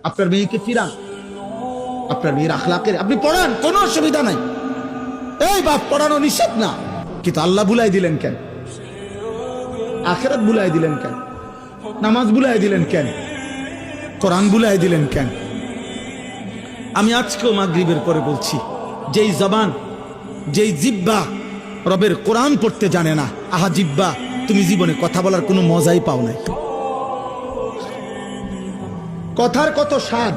আপনার মেয়েকে ফিরান, আপনার মেয়ের আখলাকের আপনি পড়ান, কোনো অসুবিধা নাই। এই বাপ, পড়ানো নিষেধ না, কিন্তু আল্লাহ ভুলাই দিলেন কেন? আখিরাত ভুলাই দিলেন কেন? নামাজ ভুলাই দিলেন কেন? কোরআন ভুলাই দিলেন কেন? আমি আজকেও মাগরিবের পরে বলছি, যেই জবান, যেই জিব্বা রবের কোরআন পড়তে জানে না, আহা জিব্বা, তুমি জীবনে কথা বলার কোনো মজাই পাও নাই। কথার কত স্বাদ,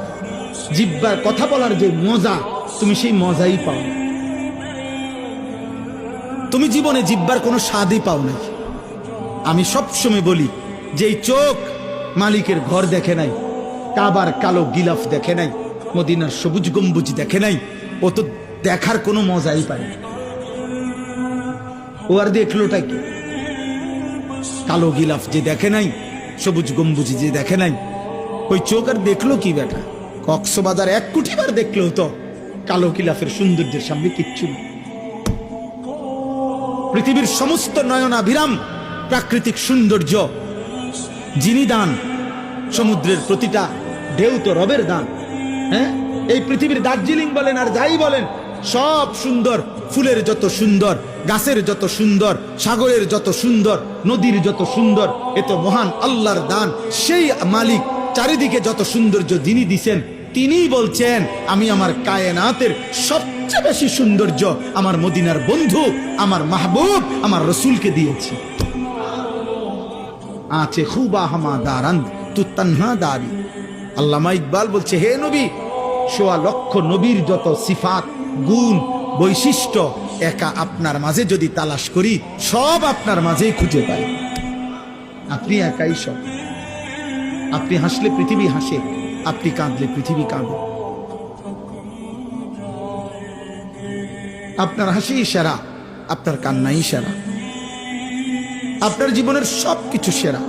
জিব্বার কথা বলার যে মজা, তুমি সেই মজাই পাও না। তুমি জীবনে জিব্বার কোনো স্বাদই পাও নাই। আমি সবসময় বলি, যেই চোখ মালিকের ঘর দেখে নাই, কাবার কালো গিলাফ দেখে নাই, মদিনার সবুজ গম্বুজ দেখে নাই, ও তো দেখার কোনো মজাই পায় না। ও আর দেখলোটা কি? কালো গিলাফ যে দেখে নাই, সবুজ গম্বুজ যে দেখে নাই, ওই চোখ আর দেখলো কি বেটা? কক্সবাজার 1 কোটি বার দেখলেও তো কালো গিলাফের সৌন্দর্যের সামনে কিচ্ছু না। পৃথিবীর সমস্ত নয়নাভিরাম প্রাকৃতিক সৌন্দর্য যিনি দান, সমুদ্রের প্রতিটা ঢেউ তো রবের দান। হ্যাঁ, এই পৃথিবীর দার্জিলিং বলেন আর যাই বলেন, সব সুন্দর। ফুলের যত সুন্দর, গাছের যত সুন্দর, সাগরের যত সুন্দর, নদীর যত সুন্দর, এ তো মহান আল্লাহর দান। সেই মালিক চারিদিকে যত সৌন্দর্য যিনি দিছেন, তিনিই বলছেন, আমি আমার কায়নাতের সবচেয়ে বেশি সৌন্দর্য আমার মদিনার বন্ধু, আমার মাহবুব, আমার রসুলকে দিয়েছি। আছে খুবা হামা দারান তু তানহা দারি। আল্লামা ইকবাল বলছে, হে নবী, 1.25 লক্ষ নবীর যত সিফাত, গুণ, বৈশিষ্ট্য একা আপনার মাঝে যদি তালাশ করি, সব আপনার মাঝেই খুঁজে পাই। আপনি একাই সব। আপনি হাসলে পৃথিবী হাসে, আপনি কাঁদলে পৃথিবী কাঁদে। আপনার হাসি সেরা, আপনার কান্নাই সেরা, আপনার জীবনের সবকিছু সেরা।